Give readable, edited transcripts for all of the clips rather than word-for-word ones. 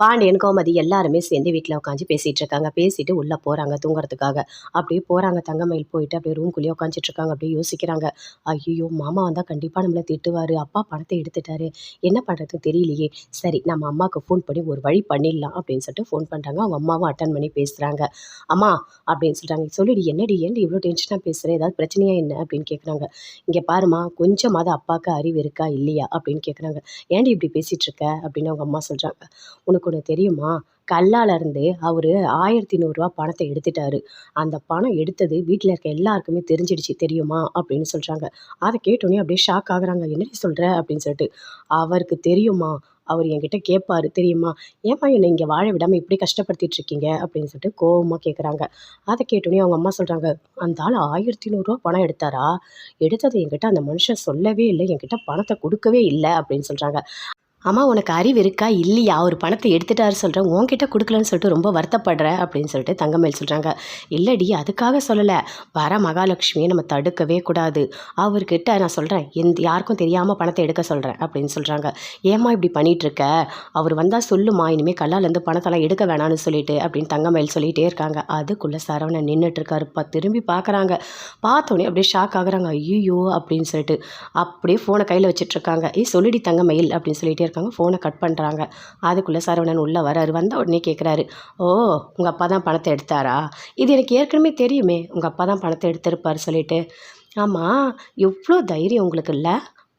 பாண்டியன், கோமதி எல்லாருமே சேர்ந்து வீட்ல உட்காந்து பேசிட்டு இருக்காங்க. பேசிட்டு உள்ள போறாங்க தூங்குறதுக்காக. அப்படியே போறாங்க தங்கமயில் போயிட்டு அப்படியே ரூம்குள்ளேயே உட்காந்துட்டு இருக்காங்க. அப்படியே யோசிக்கிறாங்க. ஐய்யய்யோ! மாமா வந்தா கண்டிப்பா நம்மள திட்டுவாரு. அப்பா பணத்த எடுத்துட்டாரு. என்ன பண்றதுன்னு தெரியலையே! சரி நம்ம அம்மாக்கு ஃபோன் பண்ணி ஒரு வழி பண்ணிடலாம் அப்படின்னு சொல்லிட்டு ஃபோன் பண்றாங்க. அவங்க அம்மாவும் அட்டெண்ட் பண்ணி பேசுறாங்க. அம்மா அப்படின்னு சொல்றாங்க. சொல்லுடி என்னடி ஏன்டி இவ்ளோ டென்ஷனா பேசுற? ஏதாவது பிரச்சனையா என்ன? அப்படின்னு கேட்குறாங்க. இங்க பாரும்மா கொஞ்சமாவது அப்பாக்கு அறிவு இருக்கா? இல்லையா? அப்படின்னு கேட்குறாங்க. ஏன்டி இப்படி பேசிட்டு இருக்க? அப்படின்னு அவங்க அம்மா சொல்றாங்க. உனக்கு ஒண்ணு தெரியுமா? கல்லாலருந்து அவரு ரூ. 1100 பணத்த எடுத்துட்டாரு. அந்த பணம் எடுத்தது வீட்ல இருக்க எல்லாருக்குமே தெரிஞ்சிடுச்சு தெரியுமா? அப்படின்னு சொல்றாங்க. அத கேட்டோனே அப்படியே ஷாக் ஆகுறாங்க. என்னடி சொல்ற? அப்படின்னு சொல்லிட்டு. அவருக்கு தெரியுமா? அவரு என்கிட்ட கேட்பாரு தெரியுமா? ஏம்மா என்ன இங்க வாழ விடாம இப்படி கஷ்டப்படுத்திட்டு இருக்கீங்க? அப்படின்னு சொல்லிட்டு கோவமா கேட்குறாங்க. அத கேட்டோனே அவங்க அம்மா சொல்றாங்க. அந்த ஆளு ரூ. 1100 பணம் எடுத்தாரா? எடுத்தது என்கிட்ட அந்த மனுஷன் சொல்லவே இல்ல. என்கிட்ட பணத்த குடுக்கவே இல்ல அப்படின்னு சொல்றாங்க. அம்மா உனக்கு அறிவு இருக்கா? இல்லையா? அவரு பணத்த எடுத்துட்டாரு சொல்றேன். உன்கிட்ட குடுக்கலன்னு சொல்லிட்டு ரொம்ப வருத்தப்படுற அப்படின்னு சொல்லிட்டு தங்கமயில் சொல்றாங்க. இல்லடி அதுக்காக சொல்லல. வர மகாலட்சுமிய நம்ம தடுக்கவே கூடாது. அவர்கிட்ட நான் சொல்றேன். யாருக்கும் தெரியாம பணத்த எடுக்க சொல்றேன் அப்படின்னு சொல்றாங்க. ஏம்மா இப்படி பண்ணிட்டுருக்க? அவரு வந்தா சொல்லுமா, இனிமே கல்லாலேருந்து பணத்தெல்லாம் எடுக்க வேணான்னு சொல்லிட்டு அப்படின்னு தங்கமயில் சொல்லிட்டே இருக்காங்க. அதுக்குள்ள சரவணன் நின்னுட்டு இருக்காரு. திரும்பி பார்க்குறாங்க. பார்த்தோனே அப்படியே ஷாக் ஆகுறாங்க. ஐய்யய்யோ! அப்படின்னு சொல்லிட்டு. அப்படியே ஃபோன கையில வச்சுட்டுருக்காங்க. ஏய் சொல்லுடி தங்கமயில் அப்படின்னு சொல்லிட்டே இருக்காங்க. ஃபோனை கட் பண்ணுறாங்க. அதுக்குள்ளே சரவணன் உள்ளே வராரு. வந்த உடனே கேட்குறாரு. ஓ உங்கள் அப்பா தான் பணத்தை எடுத்தாரா? இது எனக்கு ஏற்கனவே தெரியுமே உங்கள் அப்பா தான் பணத்தை எடுத்திருப்பார் சொல்லிட்டு. ஆமாம் எவ்வளோ தைரியம் உங்களுக்கு இல்லை?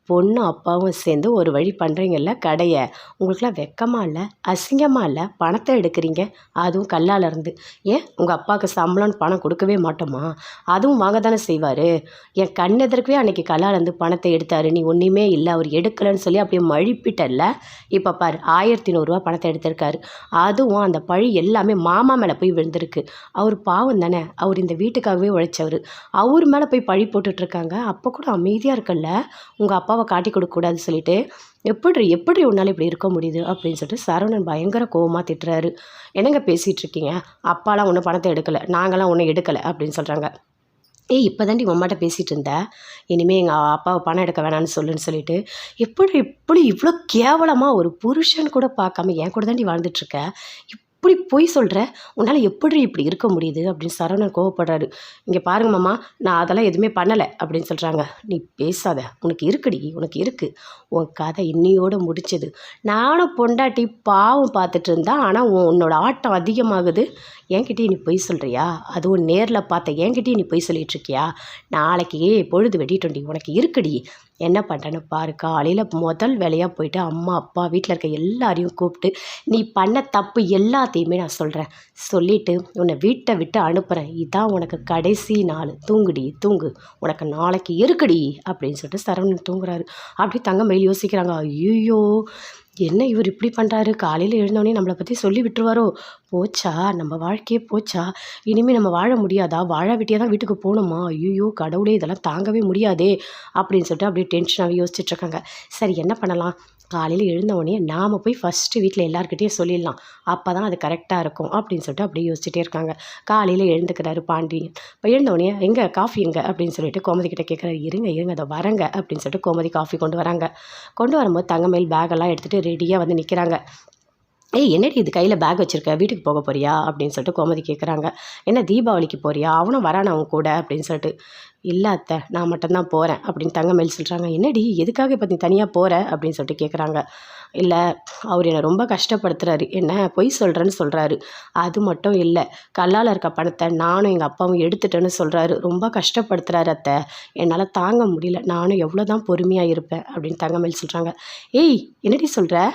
பொண்ணும் அப்பாவும் சேர்ந்து ஒரு வழி பண்ணுறீங்கல்ல கடைய. உங்களுக்குலாம் வெக்கமா இல்லை? அசிங்கமா இல்லை? பணத்தை எடுக்கிறீங்க, அதுவும் கல்லால் இருந்து. ஏன் உங்கள் அப்பாவுக்கு சம்பளம்னு பணம் கொடுக்கவே மாட்டோமா? அதுவும் வாங்க தானே செய்வார். என் கண் எதிர்க்கவே அன்றைக்கி கல்லாலேருந்து பணத்தை எடுத்தார். நீ ஒன்றுமே இல்லை அவர் எடுக்கலைன்னு சொல்லி அப்படியே மழுப்பிட்டல்ல. இப்போ பாரு 1100 பணத்தை எடுத்திருக்காரு. அதுவும் அந்த பழி எல்லாமே மாமா மேலே போய் விழுந்திருக்கு. அவர் பாவம் தானே, அவர் இந்த வீட்டுக்காகவே உழைச்சவர். அவர் மேலே போய் பழி போட்டுட்ருக்காங்க. அப்போ கூட அமைதியாக இருக்கல்ல உங்கள் அப்பாவை காட்டி கொடுக்கக்கூடாது சொல்லிட்டு. எப்படி எப்படி உன்னால் இப்படி இருக்க முடியுது அப்படின்னு சொல்லிட்டு சரவணன் பயங்கர கோவமாக திட்டுறாரு. என்னங்க பேசிகிட்டு இருக்கீங்க? அப்பாலாம் ஒன்றும் பணத்தை எடுக்கலை, நாங்களாம் ஒன்றும் எடுக்கலை அப்படின்னு சொல்கிறாங்க. ஏய் இப்போ தாண்டி உங்கள் அம்மாட்ட பேசிகிட்டு இருந்தேன், இனிமேல் எங்கள் அப்பாவை பணம் எடுக்க வேணான்னு சொல்லுன்னு சொல்லிட்டு. எப்படி இப்படி இவ்வளோ கேவலமாக ஒரு புருஷன் கூட பார்க்காம என் கூட தாண்டி வாழ்ந்துட்டுருக்க, இப்படி பொய் சொல்கிற, உன்னால் எப்படி இப்படி இருக்க முடியுது அப்படின்னு சரவணன் கோவப்படுறாரு. இங்கே பாருங்க மாமா, நான் அதெல்லாம் எதுவுமே பண்ணலை அப்படின்னு சொல்கிறாங்க. நீ பேசாத, உனக்கு இருக்குடி, உனக்கு இருக்குது. உன் கதை இன்னியோடு முடிச்சது. நானும் பொண்டாட்டி பாவம் பார்த்துட்டு இருந்தா, ஆனால் உன்னோட ஆட்டம் அதிகமாகுது. என்கிட்டயே நீ பொய் சொல்கிறியா? அதுவும் நேரில் பார்த்த என்கிட்டயே நீ பொய் சொல்லிகிட்ருக்கியா? நாளைக்கு பொழுது வெடிட்டோண்டி, உனக்கு இருக்குடி. என்ன பண்ணுறேன்னு பாரு. காலையில் முதல் வேலையாக போயிட்டு அம்மா அப்பா வீட்டில் இருக்க எல்லாரையும் கூப்பிட்டு நீ பண்ண தப்பு எல்லாத்தையுமே நான் சொல்கிறேன். சொல்லிவிட்டு உன்னை வீட்டை விட்டு அனுப்புகிறேன். இதான் உனக்கு கடைசி நாள். தூங்குடி தூங்கு, உனக்கு நாளைக்கு இருக்குடி அப்படின்னு சொல்லிட்டு சரவணன் தூங்குறாரு. அப்படி தங்கமயில் யோசிக்கிறாங்க. ஐயோ என்ன இவர் இப்படி பண்ணுறாரு? காலையில் எழுந்தோடனே நம்மளை பற்றி சொல்லி விட்டுருவாரோ? போச்சா நம்ம வாழ்க்கையே போச்சா? இனிமேல் நம்ம வாழ முடியாதா? வாழ விட்டியாக தான் வீட்டுக்கு போகணுமா? ஐயோ கடவுளே இதெல்லாம் தாங்கவே முடியாதே அப்படின்னு சொல்லிட்டு அப்படியே டென்ஷனாகவே யோசிச்சுட்ருக்காங்க. சரி என்ன பண்ணலாம்? காலையில் எழுந்தவுடனே நாம் போய் ஃபஸ்ட்டு வீட்டில் எல்லாருக்கிட்டையும் சொல்லிடலாம். அப்போ தான் அது கரெக்டாக இருக்கும் அப்படின்னு சொல்லிட்டு அப்படியே யோசிச்சுட்டே இருக்காங்க. காலையில் எழுந்துக்கிறாரு பாண்டியன். இப்போ எழுந்தவுடனே எங்கே காஃபி எங்கே அப்படின்னு சொல்லிட்டு கோமதி கிட்டே கேட்குறாரு. இருங்க இருங்க அதை வரங்க அப்படின்னு சொல்லிட்டு கோமதி காஃபி கொண்டு வராங்க. கொண்டு வரும்போது தங்கமயில் பேக்கெல்லாம் எடுத்துகிட்டு ரெடியாக வந்து நிற்கிறாங்க. ஏய் என்னடி இது கையில் பேக் வச்சுருக்க, வீட்டுக்கு போக போறியா அப்படின்னு சொல்லிட்டு கோமதி கேட்குறாங்க. என்ன தீபாவளிக்கு போறியா? அவனும் வரான் அவன் கூட அப்படின்னு சொல்லிட்டு. இல்லை அத்தை நான் மட்டும்தான் போகிறேன் அப்படின்னு தங்கமயில் சொல்கிறாங்க. என்னடி எதுக்காக இப்போ நீ தனியாக போகிற அப்படின்னு சொல்லிட்டு கேட்குறாங்க. இல்லை அவர் என்னை ரொம்ப கஷ்டப்படுத்துகிறாரு, என்ன பொய் சொல்கிறேன்னு சொல்கிறாரு. அது மட்டும் இல்லை கல்லால் இருக்க பணத்தை நானும் எங்கள் அப்பாவும் எடுத்துட்டேன்னு சொல்கிறாரு. ரொம்ப கஷ்டப்படுத்துகிறாரு அத்தை, என்னால் தாங்க முடியல. நானும் எவ்வளோ தான் பொறுமையாக இருப்பேன் அப்படின்னு தங்கமயில் சொல்கிறாங்க. ஏய் என்னடி சொல்கிற?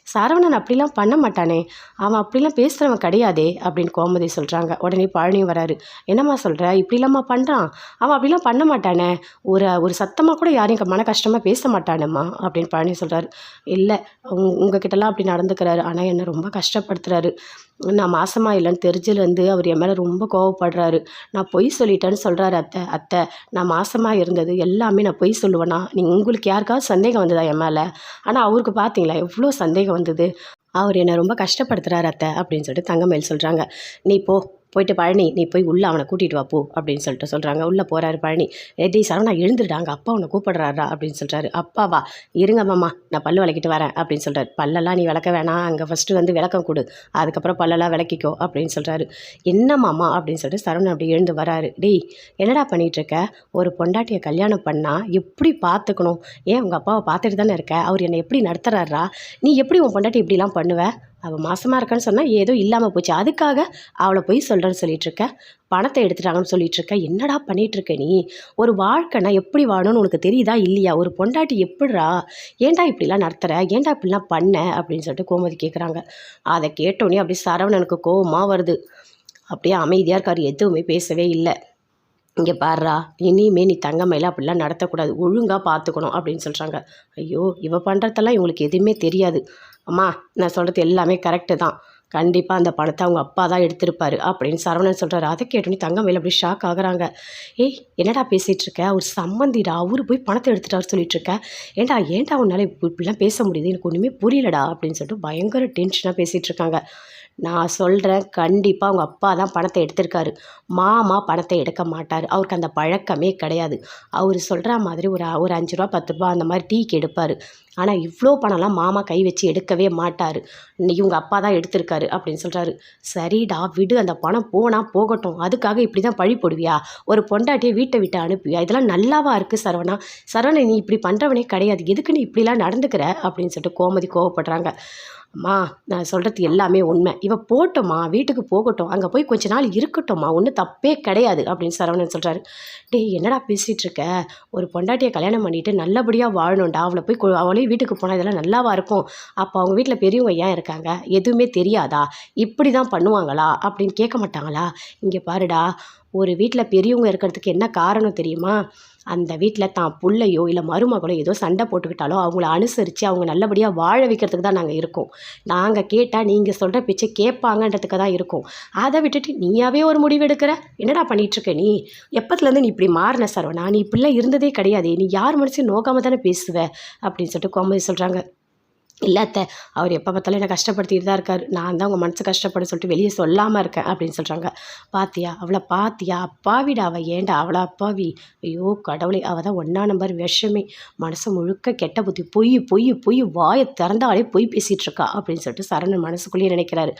சரவணன் அப்படிலாம் பண்ண மாட்டானே, அவன் அப்படிலாம் பேசுகிறவன் கிடையாதே அப்படின்னு கோமதி சொல்கிறாங்க. உடனே பழனியும் வராரு. என்னம்மா சொல்கிற? இப்படிலாம்மா பண்ணுறான்? அவன் அப்படிலாம் பண்ண மாட்டானே, ஒரு சத்தமாக கூட யாரையும் மன கஷ்டமாக பேச மாட்டானேம்மா அப்படின்னு பழனி சொல்கிறாரு. இல்லை உங்ககிட்டலாம் அப்படி நடந்துக்கிறாரு, ஆனால் என்னை ரொம்ப கஷ்டப்படுத்துகிறாரு. நான் மாசமாக இல்லைன்னு தெரிஞ்சுலேருந்து அவர் என் மேலே ரொம்ப கோவப்படுறாரு. நான் பொய் சொல்லிட்டேன்னு சொல்கிறாரு. அத்தை நான் மாசமாக இருந்தது எல்லாமே நான் பொய் சொல்லுவேனா? உங்களுக்கு யாருக்காவது சந்தேகம் வந்ததா என் மேலே? ஆனால் அவருக்கு பார்த்தீங்களா எவ்வளோ சந்தேகம் வந்தது. அவர் என்னை ரொம்ப கஷ்டப்படுத்துகிறாரு அத்தை அப்படின்னு சொல்லிட்டு தங்கமயில் சொல்கிறாங்க. நீ போயிட்டு பழனி நீ போய் உள்ளே அவனை கூட்டிகிட்டு வா போ அப்படின்னு சொல்லிட்டு சொல்கிறாங்க. உள்ளே போகிறாரு பழனி. டேய் சரவணா எழுந்துடுடாங்க, அப்பா உன்னை கூப்பிடுறாரா அப்படின்னு சொல்கிறாரு. அப்பாவா, இருங்க மாமா நான் பல்லு விளக்கிட்டு வரேன் அப்படின்னு சொல்கிறாரு. பல்லெல்லாம் நீ விளக்க வேணாம், அங்கே ஃபஸ்ட்டு வந்து விளக்கம் கொடு, அதுக்கப்புறம் பல்லெல்லாம் விளக்கிக்கோ அப்படின்னு சொல்கிறாரு. என்ன மாமா அப்படின்னு சொல்லிட்டு சரவணன் அப்படி எழுந்து வராரு. டேய் என்னடா பண்ணிகிட்ருக்க, ஒரு பொண்டாட்டியை கல்யாணம் பண்ணால் எப்படி பார்த்துக்கணும், ஏன் உங்கள் அப்பாவை பார்த்துட்டு தானே இருக்க, அவர் என்னை எப்படி நடத்துகிறாரா, நீ எப்படி உன் பொண்டாட்டி இப்படிலாம் பண்ணுவ, அவள் மாசமாக இருக்கான்னு சொன்னால் ஏதோ இல்லாமல் போச்சு, அதுக்காக அவளை போய் சொல்கிறேன்னு சொல்லிகிட்ருக்க, பணத்தை எடுத்துட்டாங்கன்னு சொல்லிகிட்ருக்க, என்னடா பண்ணிகிட்ருக்க நீ, ஒரு வாழ்க்கைனா எப்படி வாழணும்னு உனக்கு தெரியுதா இல்லையா, ஒரு பொண்டாட்டி எப்படிரா, ஏன்டா இப்படிலாம் நடத்துகிற, ஏன்டா இப்படிலாம் பண்ண அப்படின்னு சொல்லிட்டு கோமதி கேட்குறாங்க. அதை கேட்டோன்னே அப்படி சரவணனுக்கு கோவமாக வருது. அப்படியே அமைதியாக இருக்கார், எதுவுமே பேசவே இல்லை. இங்கே பாருடா, இனிமே நீ தங்கமயில அப்படிலாம் நடத்தக்கூடாது, ஒழுங்காக பார்த்துக்கணும் அப்படின்னு சொல்கிறாங்க. ஐயோ இவ பண்ணுறதெல்லாம் இவங்களுக்கு எதுவுமே தெரியாது. அம்மா நான் சொல்கிறது எல்லாமே கரெக்டு தான், கண்டிப்பாக அந்த பணத்தை அவங்க அப்பா தான் எடுத்திருப்பாரு அப்படின்னு சரவணன் சொல்கிறாரு. அதை கேட்டோன்னே தங்கமயில அப்படி ஷாக் ஆகுறாங்க. ஏய் என்னடா பேசிகிட்டு இருக்க, அவர் சம்மந்திடா, அவரு போய் பணத்தை எடுத்துட்டாரு சொல்லிட்டு இருக்க, ஏன்டா உன்னால் இப்படிலாம் பேச முடியுது, எனக்கு ஒன்றுமே புரியலடா அப்படின்னு சொல்லிட்டு பயங்கர டென்ஷனாக பேசிகிட்டு இருக்காங்க. நான் சொல்கிறேன், கண்டிப்பாக அவங்க அப்பா தான் பணத்தை எடுத்திருக்காரு, மாமா பணத்தை எடுக்க மாட்டார், அவருக்கு அந்த பழக்கமே கிடையாது. அவர் சொல்கிற மாதிரி ஒரு 5 ரூபா 10 ரூபா அந்த மாதிரி டீக்கு எடுப்பார். ஆனால் இவ்வளோ பணம்லாம் மாமா கை வச்சு எடுக்கவே மாட்டார், இவங்க அப்பா தான் எடுத்திருக்காரு அப்படின்னு சொல்கிறாரு. சரிடா விடு, அந்த பணம் போனால் போகட்டும், அதுக்காக இப்படி தான் பழி போடுவியா, ஒரு பொண்டாட்டியை வீட்டை விட்டு அனுப்புவியா, இதெல்லாம் நல்லாவா இருக்குது சரவணா, சரவணன் நீ இப்படி பண்ணுறவனே கிடையாது, எதுக்கு நீ இப்படிலாம் நடந்துக்கிற அப்படின்னு சொல்லிட்டு கோமதி கோவப்படுறாங்க. அம்மா நான் சொல்கிறது எல்லாமே உண்மை, இவ போட்டோம்மா வீட்டுக்கு போகட்டும், அங்கே போய் கொஞ்ச நாள் இருக்கட்டும்மா, ஒன்றும் தப்பே கிடையாது அப்படின்னு சரவணன் சொல்கிறாரு. டேய் என்னடா பேசிகிட்டு இருக்க, ஒரு பொண்டாட்டியை கல்யாணம் பண்ணிவிட்டு நல்லபடியாக வாழணும்டா, அவளை போய் அவளையும் வீட்டுக்கு போனால் இதெல்லாம் நல்லாவா இருக்கும், அப்போ அவங்க வீட்டில் பெரியவங்க ஏன் இருக்காங்க, எதுவுமே தெரியாதா, இப்படி தான் பண்ணுவாங்களா அப்படின்னு கேட்க மாட்டாங்களா, இங்கே பாருடா, ஒரு வீட்டில் பெரியவங்க இருக்கிறதுக்கு என்ன காரணம் தெரியுமா, அந்த வீட்டில் தான் பிள்ளையோ இல்லை மருமகளோ ஏதோ சண்டை போட்டுக்கிட்டாலோ அவங்கள அனுசரித்து அவங்க நல்லபடியாக வாழ வைக்கிறதுக்கு தான் நாங்கள் இருக்கோம், நாங்கள் கேட்டால் நீங்கள் சொல்கிற பேச்சை கேட்பாங்கன்றதுக்கு தான் இருக்கோம், அதை விட்டுட்டு நீயாவே ஒரு முடிவு எடுக்கிற, என்னடா பண்ணிகிட்ருக்க நீ, எப்பத்துலேருந்து நீ இப்படி மாறின சரவணா, நீ இப்படிலாம் இருந்ததே கிடையாது, நீ யார் மனசையும் நோக்காமல் தானே பேசுவ அப்படின்னு சொல்லிட்டு கோமதி சொல்கிறாங்க. இல்லை அத்தை, அவர் எப்போ பார்த்தாலும் என்னை கஷ்டப்படுத்திட்டு தான் இருக்கார், நான் தான் உங்கள் மனசு கஷ்டப்பட சொல்லிட்டு வெளியே சொல்லாமல் இருக்கேன் அப்படின்னு சொல்கிறாங்க. பாத்தியா அவளை பாத்தியா, அப்பாவிடா அவள், ஏன்டா அவளை அப்பாவி, ஐயோ கடவுளே, அவள் தான் 1ஆம் நம்பர் விஷமே, மனசு முழுக்க கெட்ட புத்தி, பொய் பொய் பொய், வாயை திறந்தாலே பொய் பேசிகிட்டு இருக்கா அப்படின்னு சொல்லிட்டு சரவணன் மனசுக்குள்ளேயே நினைக்கிறாரு.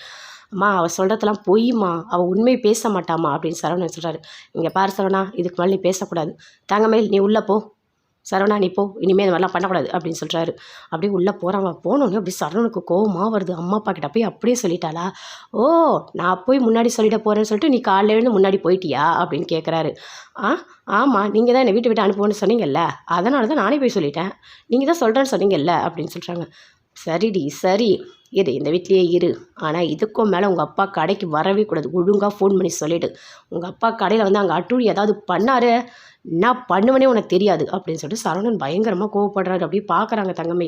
அம்மா அவள் சொல்கிறதெல்லாம் பொய்மா, அவள் உண்மை பேச மாட்டாமா அப்படின்னு சரவணன் சொல்கிறாரு. இங்கே பாரு சரவணா, இதுக்கு மேலே நீ பேசக்கூடாது, தங்கமேல் நீ உள்ளே போ, சரவணா நீ போ, இனிமேல் இந்த மாதிரிலாம் பண்ணக்கூடாது அப்படின்னு சொல்கிறாரு. அப்படியே உள்ளே போகிறாங்க. போனோடனே அப்படி சரவணனுக்கு கோவமாக வருது, அம்மா அப்பா கிட்ட போய் அப்படியே சொல்லிட்டாளா, ஓ நான் போய் முன்னாடி சொல்லிட போகிறேன்னு சொல்லிட்டு நீ காலையில் எழுந்து முன்னாடி போயிட்டியா அப்படின்னு கேட்குறாரு. ஆமாம் நீங்கள் தான் என்னை வீட்டை விட்டு அனுப்புவோன்னு சொன்னீங்கல்ல, அதனால தான் நானே போய் சொல்லிட்டேன், நீங்கள் தான் சொல்கிறேன்னு சொன்னீங்கல்ல அப்படின்னு சொல்கிறாங்க. சரிடி சரி, இரு இந்த வீட்லேயே இரு, ஆனால் இதுக்கும் மேலே உங்கள் அப்பா கடைக்கு வரவே கூடாது, ஒழுங்காக ஃபோன் பண்ணி சொல்லிவிடு, உங்கள் அப்பா கடையில் வந்து அங்கே அட்டூழி ஏதாவது பண்ணாரு, என்ன பண்ணுவனே உனக்கு தெரியாது அப்படின்னு சொல்லிட்டு சரவணன் பயங்கரமாக கோவப்படுறாரு. அப்படியே பார்க்குறாங்க தங்கமே.